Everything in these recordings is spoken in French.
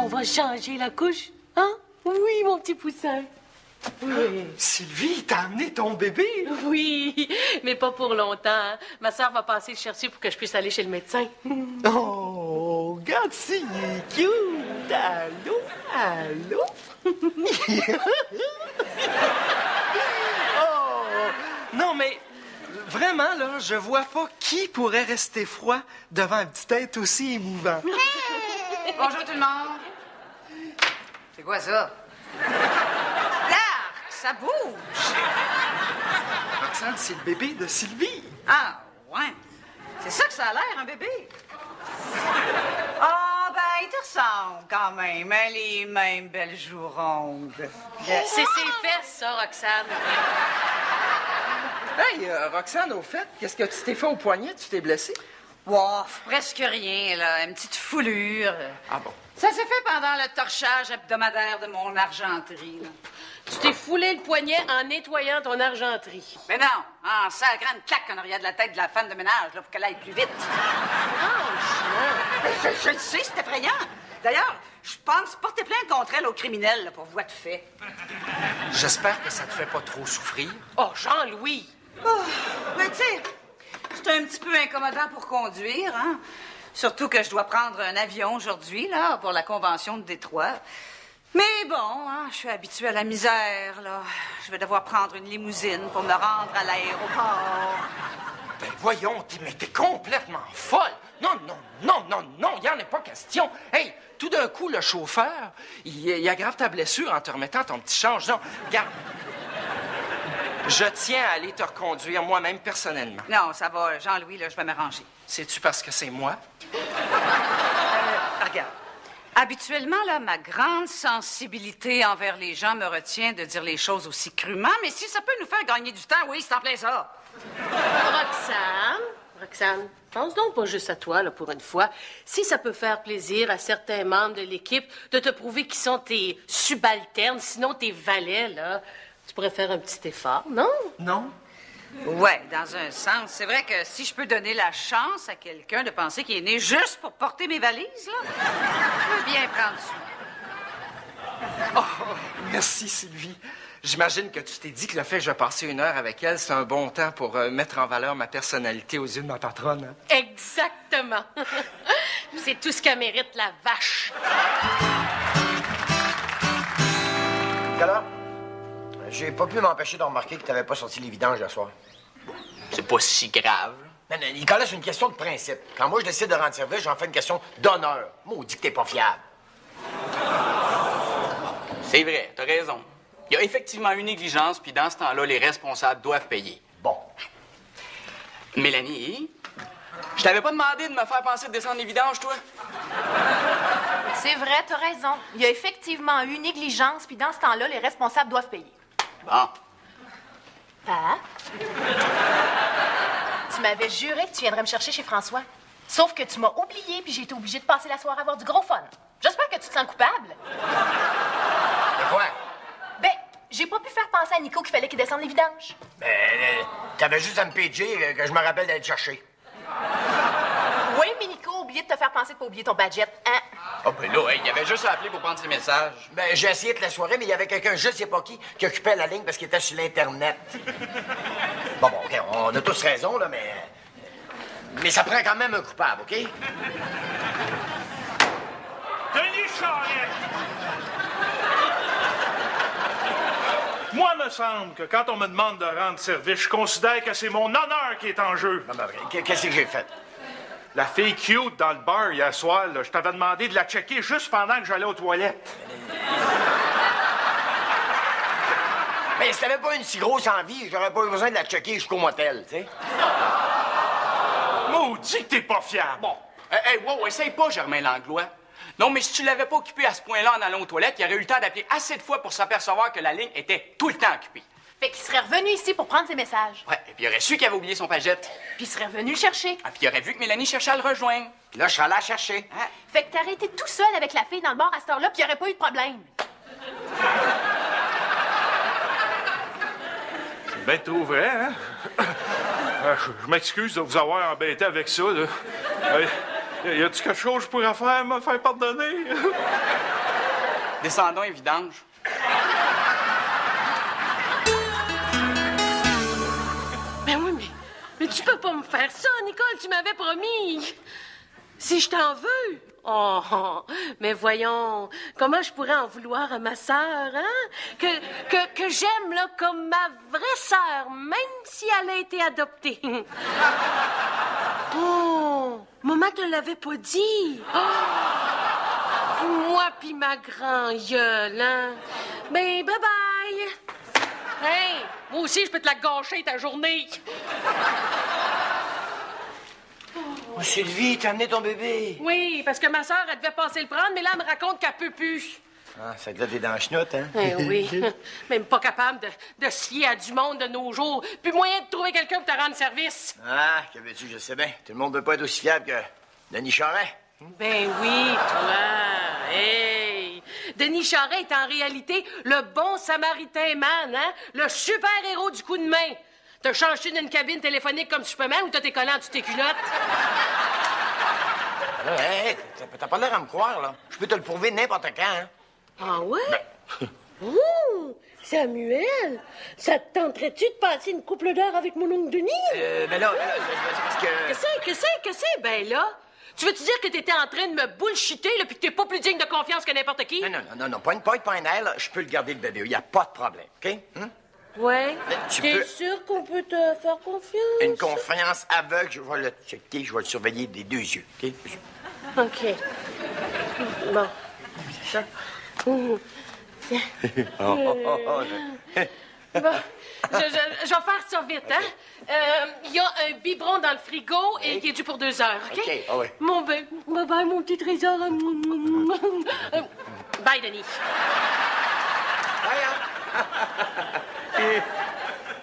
on va changer la couche, hein? Oui, mon petit poussin. Oui. Sylvie, t'as amené ton bébé? Oui, mais pas pour longtemps. Hein? Ma sœur va passer le chercher pour que je puisse aller chez le médecin. Oh, regarde si il est cute. Allô? Allô? Oh, non, mais vraiment, là, je vois pas qui pourrait rester froid devant un petit être aussi émouvant. Bonjour tout le monde. C'est quoi ça? L'arc, ça bouge. Roxane, c'est le bébé de Sylvie. Ah, ouais. C'est ça que ça a l'air, un bébé. Ah, ben, il te ressemble quand même, hein, les mêmes belles joues rondes. C'est ses fesses, ça, Roxane. Hey, Roxane, au fait, qu'est-ce que tu t'es fait au poignet? Tu t'es blessée? Wow, presque rien, là. Une petite foulure. Ah bon? Ça s'est fait pendant le torchage hebdomadaire de mon argenterie, là. Tu t'es foulé le poignet en nettoyant ton argenterie. Mais non, en sacrant une claque en arrière de la tête de la femme de ménage, là, pour qu'elle aille plus vite. Franchement. Je le sais, c'est effrayant. D'ailleurs, je pense porter plainte contre elle au criminel, là, pour voie de fait. J'espère que ça te fait pas trop souffrir. Oh, Jean-Louis. Oh, mais tu sais, c'est un petit peu incommodant pour conduire, hein? Surtout que je dois prendre un avion aujourd'hui, là, pour la convention de Détroit. Mais bon, hein, je suis habituée à la misère, là. Je vais devoir prendre une limousine pour me rendre à l'aéroport. Ben voyons, mais t'es complètement folle. Non, non, non, non, non, il n'y en a pas question. Hey, tout d'un coup, le chauffeur, il aggrave ta blessure en te remettant ton petit change. Non, regarde. Je tiens à aller te reconduire moi-même personnellement. Non, ça va, Jean-Louis, là, je vais m'arranger. C'est-tu parce que c'est moi? Regarde. Habituellement, là, ma grande sensibilité envers les gens me retient de dire les choses aussi crûment, mais si ça peut nous faire gagner du temps, oui, c'est en plein ça. Roxane, pense donc pas juste à toi, là, pour une fois. Si ça peut faire plaisir à certains membres de l'équipe de te prouver qu'ils sont tes subalternes, sinon tes valets, là, tu pourrais faire un petit effort, non? Non. Ouais, dans un sens. C'est vrai que si je peux donner la chance à quelqu'un de penser qu'il est né juste pour porter mes valises, là, je veux bien prendre ça. Oh, merci, Sylvie. J'imagine que tu t'es dit que le fait que je vais passer 1 heure avec elle, c'est un bon temps pour mettre en valeur ma personnalité aux yeux de ma patronne. Hein? Exactement. C'est tout ce qu'elle mérite, la vache. Alors, j'ai pas pu m'empêcher de remarquer que t'avais pas sorti les vidanges le soir. C'est pas si grave. Non, non, Nicolas, c'est une question de principe. Quand moi, je décide de rendre service, j'en fais une question d'honneur. Maudit que t'es pas fiable. C'est vrai, t'as raison. Il y a effectivement une négligence, puis dans ce temps-là, les responsables doivent payer. Bon. Mélanie, je t'avais pas demandé de me faire penser de descendre les vidanges, toi? C'est vrai, t'as raison. Il y a effectivement eu négligence, puis dans ce temps-là, les responsables doivent payer. Bon. Hein? Tu m'avais juré que tu viendrais me chercher chez François. Sauf que tu m'as oublié, puis j'ai été obligée de passer la soirée à avoir du gros fun. J'espère que tu te sens coupable. De quoi? Ben, j'ai pas pu faire penser à Nico qu'il fallait qu'il descende les vidanges. Ben, t'avais juste à me pager que je me rappelle d'aller te chercher. Oui, mais Nico a oublié de te faire penser de pas oublier ton budget, hein? Ah, ben là, il y avait juste à appeler pour prendre ses messages. Ben, j'ai essayé toute la soirée, mais il y avait quelqu'un, je sais pas qui occupait la ligne parce qu'il était sur l'Internet. Bon, OK, on a tous raison, là, mais ça prend quand même un coupable, OK? Denis Charette! Moi, me semble que quand on me demande de rendre service, je considère que c'est mon honneur qui est en jeu. Non, mais qu'est-ce que j'ai fait? La fille cute dans le bar hier soir, là, je t'avais demandé de la checker juste pendant que j'allais aux toilettes. Mais si t'avais pas une si grosse envie, j'aurais pas eu besoin de la checker jusqu'au motel, tu sais. Maudit que t'es pas fiable. Bon. Hey, wow, essaye pas, Germain Langlois. Non, mais si tu l'avais pas occupé à ce point-là en allant aux toilettes, il aurait eu le temps d'appeler assez de fois pour s'apercevoir que la ligne était tout le temps occupée. Fait qu'il serait revenu ici pour prendre ses messages. Ouais, et puis il aurait su qu'il avait oublié son pagette. Puis il serait revenu le chercher. Ah, puis il aurait vu que Mélanie cherchait à le rejoindre. Puis là, je suis allé la chercher. Hein? Fait que t'aurais été tout seul avec la fille dans le bar à cette heure-là, puis il n'y aurait pas eu de problème. C'est bien tout vrai, hein? Je m'excuse de vous avoir embêté avec ça, là. Y a-tu quelque chose que je pourrais faire, me faire pardonner? Descendons et vidange. Ben oui, mais tu peux pas me faire ça, Nicole, tu m'avais promis. Si je t'en veux. Oh, mais voyons, comment je pourrais en vouloir à ma sœur, hein? Que j'aime, là, comme ma vraie sœur, même si elle a été adoptée. Oh, maman te l'avait pas dit. Oh, moi pis ma grand-gueule, hein? Ben, bye-bye. Hey, moi aussi, je peux te la gâcher, ta journée. Oh, Sylvie, t'as amené ton bébé. Oui, parce que ma sœur, elle devait passer le prendre, mais là, elle me raconte qu'elle peut plus. Ah, ça te des dents chenoutes, hein? Eh oui, même pas capable de se fier à du monde de nos jours. Plus moyen de trouver quelqu'un pour te rendre service. Ah, que veux-tu, je sais bien. Tout le monde ne peut pas être aussi fiable que Denis Charest. Ben oui, toi. Hey! Denis Charest est en réalité le bon samaritain man, hein? Le super-héros du coup de main. T'as changé d'une cabine téléphonique comme Superman ou t'as tes collants sur tes culottes? Hey, t'as pas l'air à me croire, là. Je peux te le prouver n'importe quand, hein? Ah ouais? Oh, Samuel, ça te tenterait-tu de passer une couple d'heures avec mon oncle Denis? Ben là, c'est parce que... Que c'est? Ben là, tu veux-tu dire que t'étais en train de me bullshiter, là, puis que t'es pas plus digne de confiance que n'importe qui? Non, pas un air, là. Je peux le garder, le bébé. Il n'y a pas de problème, OK? Hein? Ouais. Tu T'es peux- sûr qu'on peut te faire confiance? Une confiance aveugle, je vais le checker, je vais le surveiller des deux yeux, OK? OK. Bon. Ça. Tiens. Bon, je vais faire ça vite, hein? Il y a un biberon dans le frigo et qui est dû pour 2 heures, OK? OK, ah ouais. Mon bye, mon petit trésor. Bye, Denis.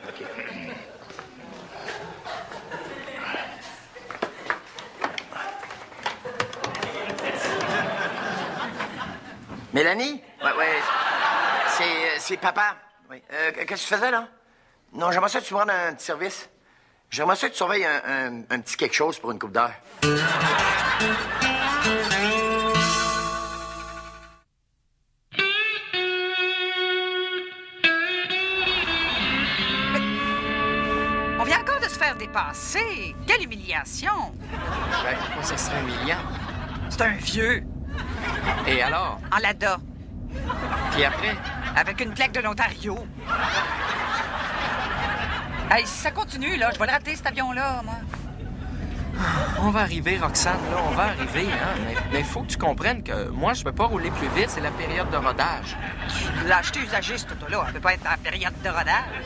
OK. Mélanie? Ouais. C'est papa. Oui. Qu'est-ce que tu faisais, là? Non, j'aimerais ça que tu me rendes un petit service. J'aimerais ça que tu surveilles un petit quelque chose pour une coupe d'heure. On vient encore de se faire dépasser. Quelle humiliation. Ben, pourquoi ça serait humiliant? C'est un vieux. Et alors? En Lada. Puis après? Avec une plaque de l'Ontario. Hey, si ça continue, là, je vais le rater, cet avion-là, moi. On va arriver, Roxane, là, on va arriver, hein. Mais il faut que tu comprennes que moi, je peux pas rouler plus vite, c'est la période de rodage. Tu l'as acheté usagé, ce auto-là. Elle peut pas être en période de rodage.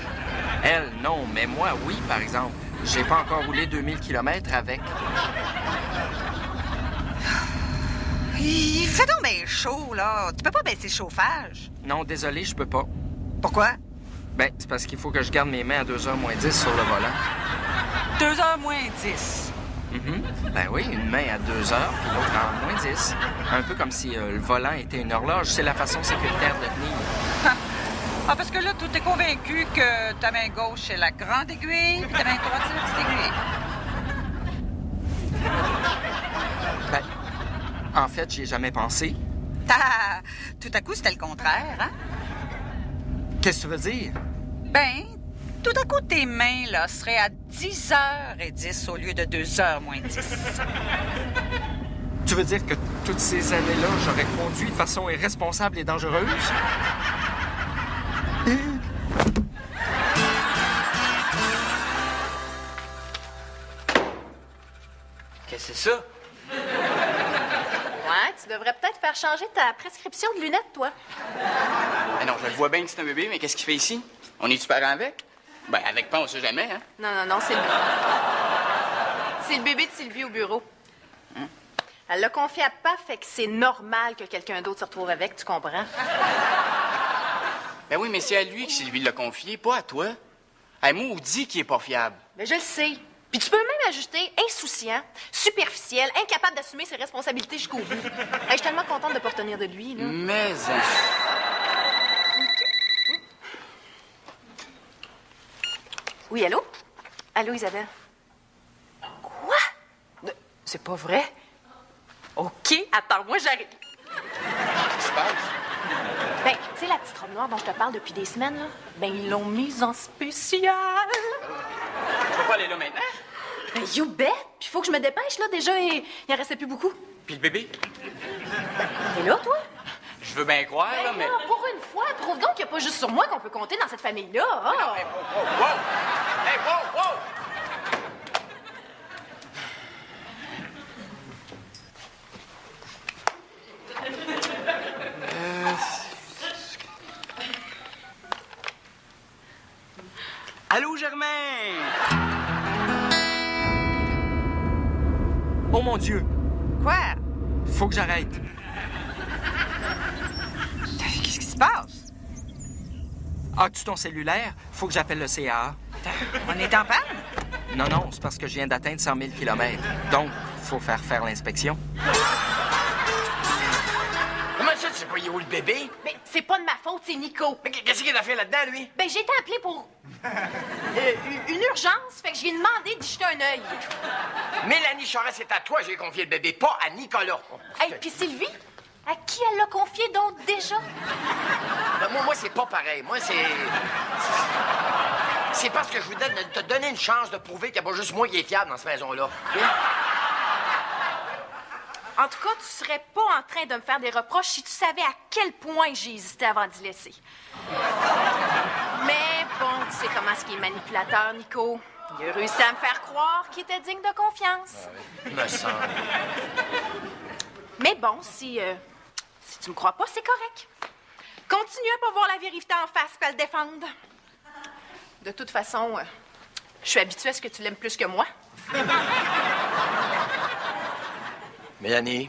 Elle, non, mais moi, oui, par exemple. J'ai pas encore roulé 2000 km avec. Il fait donc bien chaud, là. Tu peux pas baisser le chauffage. Non, désolé, je peux pas. Pourquoi? Ben, c'est parce qu'il faut que je garde mes mains à 2h moins 10 sur le volant. 2h moins 10. Ben oui, une main à 2h, puis l'autre à moins 10. Un peu comme si le volant était une horloge. C'est la façon sécuritaire de tenir. Ah, parce que là, tu t'es convaincu que ta main gauche est la grande aiguille, puis ta main droite, c'est la petite aiguille. Ben, en fait, j'y ai jamais pensé. Ah, tout à coup, c'était le contraire, hein? Qu'est-ce que tu veux dire? Ben, tout à coup, tes mains, là, seraient à 10h10 au lieu de 2h moins 10. Tu veux dire que toutes ces années-là, j'aurais conduit de façon irresponsable et dangereuse? Qu'est-ce que c'est ça? Ouais, tu devrais peut-être faire changer ta prescription de lunettes, toi. Ben non, je le vois bien que c'est un bébé, mais qu'est-ce qu'il fait ici? On est-tu parents avec? Ben, avec pas, on sait jamais, hein? Non, c'est le... C'est le bébé de Sylvie au bureau. Elle l'a confié à Paf, fait que c'est normal que quelqu'un d'autre se retrouve avec, tu comprends? Ben oui, mais c'est à lui que Sylvie l'a confié, pas à toi. Elle maudit qu'il est pas fiable. Mais je le sais. Puis tu peux même ajouter insouciant, superficiel, incapable d'assumer ses responsabilités jusqu'au bout. Hey, je suis tellement contente de pas retenir de lui, là. Mais... Oui, allô? Allô, Isabelle? Quoi? C'est pas vrai? OK, attends-moi, j'arrive. Qu'est-ce qui se passe? Ben, tu sais, la petite robe noire dont je te parle depuis des semaines, là? Ben, ils l'ont mise en spécial. Je vais pas aller là maintenant. Ben, you bet! Puis faut que je me dépêche, là. Déjà, il en restait plus beaucoup. Puis le bébé? T'es là, toi? Je veux bien croire, là, mais... Ben là, pour une fois, trouve donc qu'il n'y a pas juste sur moi qu'on peut compter dans cette famille-là. Ah! Hey, wow! Hey, wow, wow! Allô, Germain? Oh, mon Dieu! Quoi? Faut que j'arrête. Qu'est-ce qui se passe? As-tu ton cellulaire? Faut que j'appelle le CA. On est en panne? Non, c'est parce que je viens d'atteindre 100 000 km. Donc, faut faire l'inspection. Comment ça, tu sais pas, il est où le bébé? Ben, c'est pas de ma faute, c'est Nico. Mais qu'est-ce qu'il a fait là-dedans, lui? Ben, j'ai été appelée pour une urgence, fait que je lui ai demandé d'y jeter un œil. Mélanie Charest, c'est à toi que j'ai confié le bébé, pas à Nicolas. Hey, puis Sylvie, à qui elle l'a confié donc déjà? Ben, moi, c'est pas pareil. Moi, c'est parce que je voudrais te donner une chance de prouver qu'il n'y a pas juste moi qui est fiable dans cette maison-là. En tout cas, tu serais pas en train de me faire des reproches si tu savais à quel point j'ai hésité avant d'y laisser. Mais bon, tu sais comment est-ce qu'il est manipulateur, Nico. Il a réussi à me faire croire qu'il était digne de confiance. Me semble. Mais bon, si tu me crois pas, c'est correct. Continue à pas voir la vérité en face et à le défendre. De toute façon, je suis habituée à ce que tu l'aimes plus que moi. Mélanie,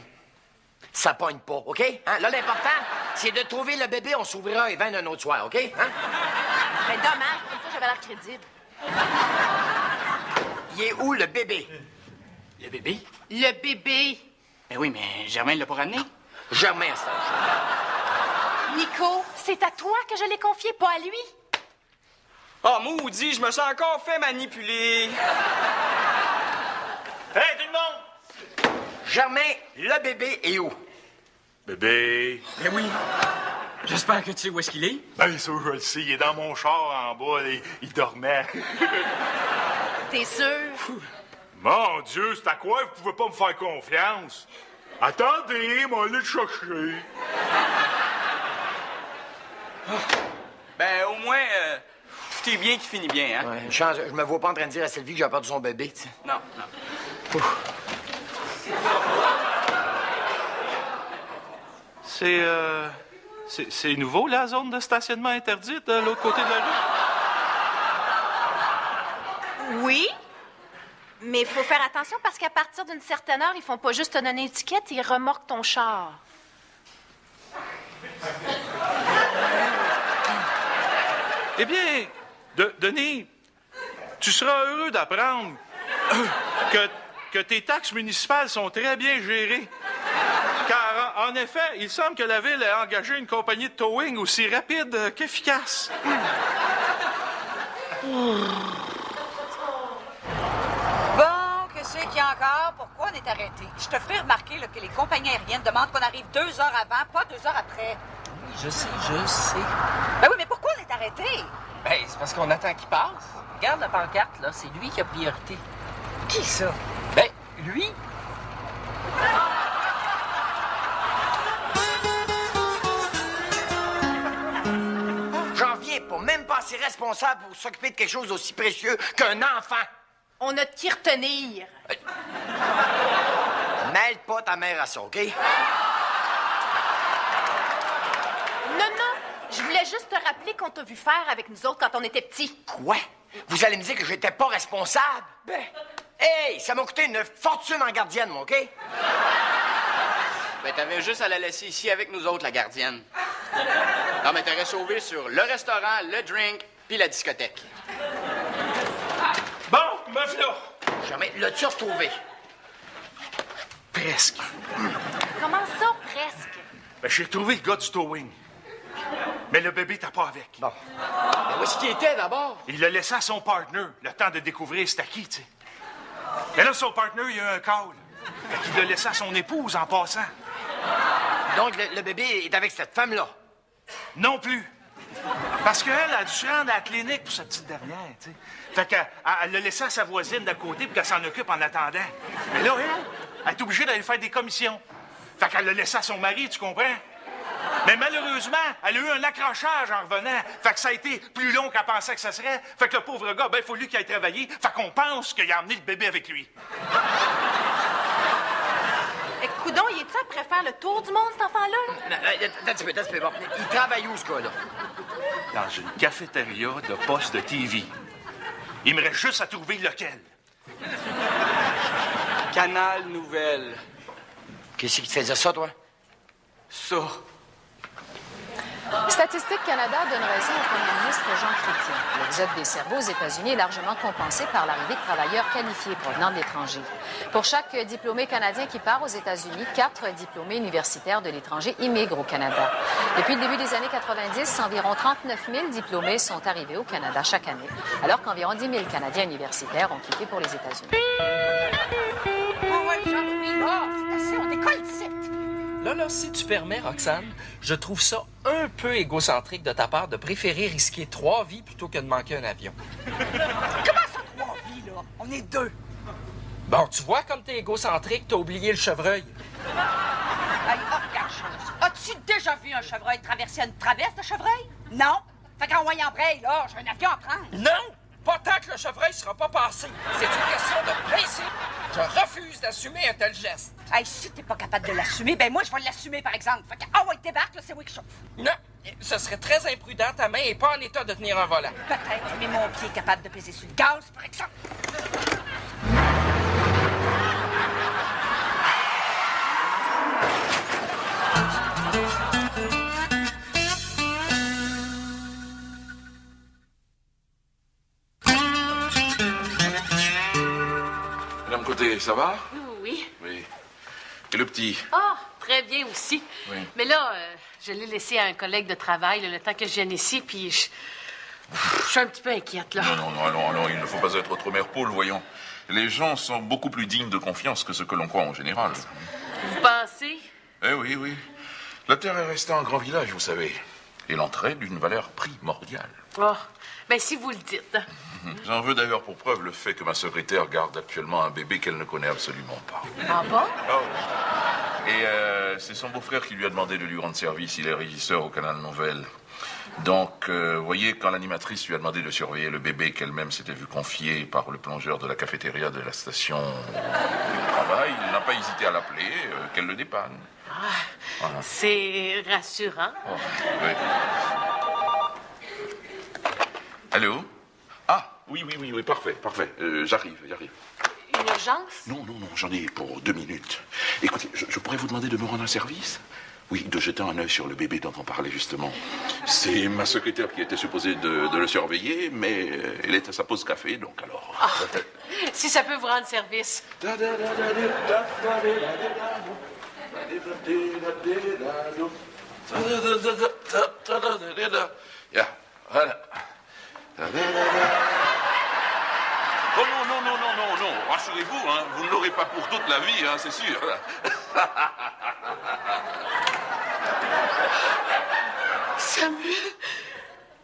ça pogne pas, OK? Hein? Là, l'important, c'est de trouver le bébé. On s'ouvrira un vin un autre soir, OK? Hein? Mais dommage, une fois j'avais l'air crédible. Il est où, le bébé? Le bébé? Le bébé! Ben oui, mais Germain l'a pas ramené. Germain, ça. Nico, c'est à toi que je l'ai confié, pas à lui. Ah, maudit, je me sens encore fait manipuler. Hey, tout le monde! Germain, le bébé est où? Bébé. Ben oui. J'espère que tu sais où est-ce qu'il est. Bien sûr, je le sais. Il est dans mon char en bas. Il dormait. T'es sûr? Mon Dieu, c'est à quoi vous pouvez pas me faire confiance? Attendez, moi, aller le chercher. Ben, au moins, tout est bien qui finit bien, hein? Ouais, une chance. Je me vois pas en train de dire à Sylvie que j'ai perdu son bébé, tu sais. Non. C'est nouveau, la zone de stationnement interdite, de l'autre côté de la rue? Oui. Mais il faut faire attention parce qu'à partir d'une certaine heure, ils font pas juste te donner une étiquette, ils remorquent ton char. Eh bien, Denis, tu seras heureux d'apprendre que tes taxes municipales sont très bien gérées. Car, en effet, il semble que la Ville ait engagé une compagnie de towing aussi rapide qu'efficace. Bon, qu'est-ce qu'il y a encore? Pourquoi on est arrêté? Je te ferai remarquer là, que les compagnies aériennes demandent qu'on arrive 2 heures avant, pas 2 heures après. Je sais. Ben oui, mais pourquoi on est arrêté? Ben, c'est parce qu'on attend qu'il passe. Regarde la pancarte, là. C'est lui qui a priorité. Qui ça? Ben, lui. J'en viens pas, même pas assez responsable pour s'occuper de quelque chose d'aussi précieux qu'un enfant. On a de qui retenir. Mêle pas ta mère à ça, OK? Non, je voulais juste te rappeler qu'on t'a vu faire avec nous autres quand on était petits. Quoi? Vous allez me dire que j'étais pas responsable? Ben, hey, ça m'a coûté une fortune en gardienne, moi, OK? Ben, t'avais juste à la laisser ici avec nous autres, la gardienne. Non, mais t'aurais sauvé sur le restaurant, le drink, puis la discothèque. Bon, me voilà. Jamais. L'as-tu retrouvé? Presque. Comment ça, presque? Ben, j'ai retrouvé le gars du towing. Mais le bébé t'as pas avec. Bon. Ben, où est-ce qu'il était, d'abord? Il l'a laissé à son partner, le temps de découvrir c'était qui, tu sais. Et là, son partner, il a un call. Fait qu'il l'a laissé à son épouse en passant. Donc, le bébé est avec cette femme-là? Non plus. Parce qu'elle a dû se rendre à la clinique pour sa petite dernière, tu sais. Fait qu'elle l'a laissé à sa voisine d'à côté pour qu'elle s'en occupe en attendant. Mais là, elle est obligée d'aller faire des commissions. Fait qu'elle l'a laissé à son mari, tu comprends? Mais malheureusement, elle a eu un accrochage en revenant. Fait que ça a été plus long qu'elle pensait que ça serait. Fait que le pauvre gars, ben, il faut lui qu'il aille travailler. Fait qu'on pense qu'il a emmené le bébé avec lui. Coudon, il est-tu après faire le tour du monde, cet enfant-là? T'as un petit peu. Bon, il travaille où, ce gars-là? Dans une cafétéria de poste de TV. Il me reste juste à trouver lequel. Canal Nouvelle. Qu'est-ce qui te fait dire ça, toi? Ça. Statistique Canada donne raison au premier ministre Jean Chrétien. L'exode des cerveaux aux États-Unis est largement compensé par l'arrivée de travailleurs qualifiés provenant de l'étranger. Pour chaque diplômé canadien qui part aux États-Unis, 4 diplômés universitaires de l'étranger immigrent au Canada. Depuis le début des années 90, environ 39 000 diplômés sont arrivés au Canada chaque année, alors qu'environ 10 000 Canadiens universitaires ont quitté pour les États-Unis. Oh ouais, Jean-Louis, là, c'est assez, on décolle d'ici. Là, si tu permets, Roxane, je trouve ça un peu égocentrique de ta part de préférer risquer 3 vies plutôt que de manquer un avion. Comment ça, 3 vies, là? On est 2. Bon, tu vois, comme t'es égocentrique, t'as oublié le chevreuil. Hey, regarde, chose. As-tu déjà vu un chevreuil traverser une traverse de chevreuil? Non. Fait qu'en voyant braille, là, j'ai un avion à prendre. Non! Pas tant que le chevreuil sera pas passé. C'est une question de principe. Je refuse d'assumer un tel geste. Hey, si t'es pas capable de l'assumer, ben moi, je vais l'assumer, par exemple. Fait que, ah ouais, débarque, là, c'est moi qui chauffe. Non, ce serait très imprudent. Ta main est pas en état de tenir un volant. Peut-être, mais mon pied est capable de peser sur le gaz, par exemple. Madame Côté, ça va? Oui. Oui. Et le petit? Ah, très bien aussi. Oui. Mais là, je l'ai laissé à un collègue de travail le temps que je vienne ici, puis je suis un petit peu inquiète, là. Non, allons, il ne faut pas être trop mère poule, voyons. Les gens sont beaucoup plus dignes de confiance que ce que l'on croit en général. Vous pensez? Eh oui. La Terre est restée un grand village, vous savez. Et l'entrée d'une valeur primordiale. Oh, ben si vous le dites. J'en veux d'ailleurs pour preuve le fait que ma secrétaire garde actuellement un bébé qu'elle ne connaît absolument pas. Ah bon? Oh. Et c'est son beau-frère qui lui a demandé de lui rendre service. Il est régisseur au Canal Nouvelle. Donc, voyez, quand l'animatrice lui a demandé de surveiller le bébé qu'elle-même s'était vue confier par le plongeur de la cafétéria de la station de travail, il n'a pas hésité à l'appeler, qu'elle le dépanne. Ah, Voilà. c'est rassurant. Oh, oui. Allô? Ah, oui, parfait. J'arrive. Une urgence? Non, j'en ai pour 2 minutes. Écoutez, je pourrais vous demander de me rendre un service? Oui, de jeter un œil sur le bébé dont on parlait justement. C'est ma secrétaire qui était supposée de le surveiller, mais elle est à sa pause café, donc alors... Ah, si ça peut vous rendre service. Yeah, voilà. Oh non, rassurez-vous, hein, vous ne l'aurez pas pour toute la vie, hein, c'est sûr. Samuel,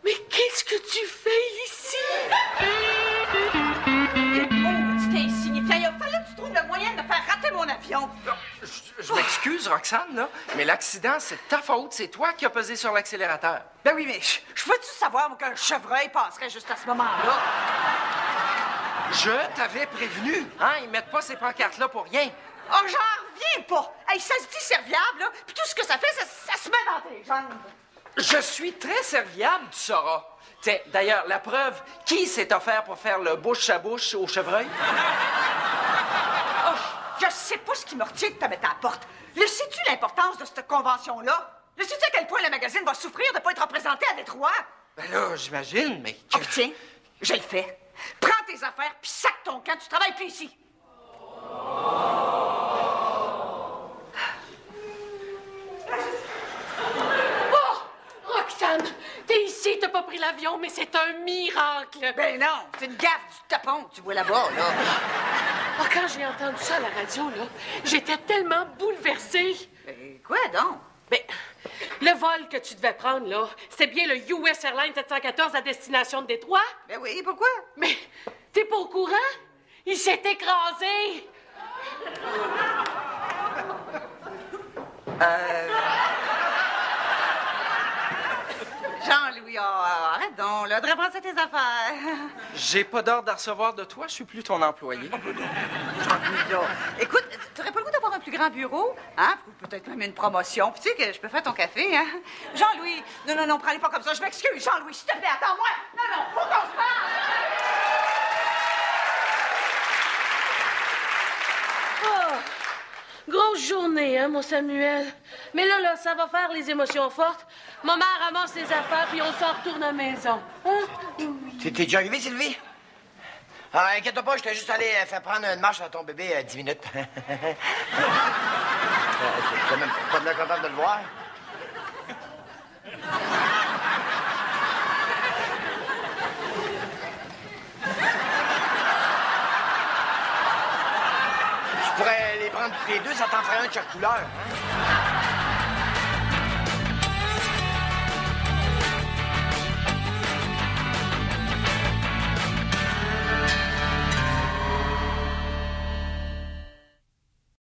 mais qu'est-ce que tu fais ici? Oh, tu t'es insignifiant. Il a fallu que tu trouves le moyen de me faire rater mon avion. Je m'excuse, Roxane, là, mais l'accident, c'est ta faute. C'est toi qui as pesé sur l'accélérateur. Ben oui, mais je veux-tu savoir moi, qu'un chevreuil passerait juste à ce moment-là? Je t'avais prévenu. Hein? Ils mettent pas ces pancartes-là pour rien. Oh, j'en reviens pas. Hey, ça se dit serviable, là, puis tout ce que ça fait, ça se met dans tes jambes. Je suis très serviable, tu sauras. Tiens, d'ailleurs, la preuve, qui s'est offert pour faire le bouche-à-bouche au chevreuil? Oh, je sais pas ce qui me retient de te mettre à la porte. Le sais-tu l'importance de cette convention-là? Le sais-tu à quel point le magazine va souffrir de ne pas être représenté à Détroit? Ben là, j'imagine, mais... Oh, tiens, je le fais. Prends tes affaires, puis sac ton camp, tu travailles plus ici. Roxane, t'es ici, t'as pas pris l'avion, mais c'est un miracle. Ben non, c'est une gaffe du tapon que tu vois là-bas, là. Ah, quand j'ai entendu ça à la radio, là, j'étais tellement bouleversée. Quoi donc? Ben, le vol que tu devais prendre, là, c'était bien le US Airlines 714 à destination de Détroit? Ben oui, pourquoi? Mais t'es pas au courant? Il s'est écrasé! Jean-Louis, arrête donc, là, de repenser tes affaires. J'ai pas d'ordre à recevoir de toi, je suis plus ton employé. Jean-Louis, là, écoute, t'aurais pas le goût d'avoir un plus grand bureau? Hein? Peut-être même une promotion. Puis tu sais que je peux faire ton café, hein? Jean-Louis, non, prends-les pas comme ça, je m'excuse. Jean-Louis, s'il te plaît, attends-moi. Non, faut qu'on se parle. Oh, grosse journée, hein, mon Samuel? Mais là, ça va faire les émotions fortes. Ma mère ramasse les affaires, puis on s'en retourne à la maison. Hein? T'es déjà arrivé, Sylvie? Ah, inquiète-toi pas, je t'ai juste allé faire prendre une marche à ton bébé 10 minutes. T'es même pas bien content de le voir? Tu pourrais les prendre tous les deux, ça t'en ferait un de chaque couleur, hein?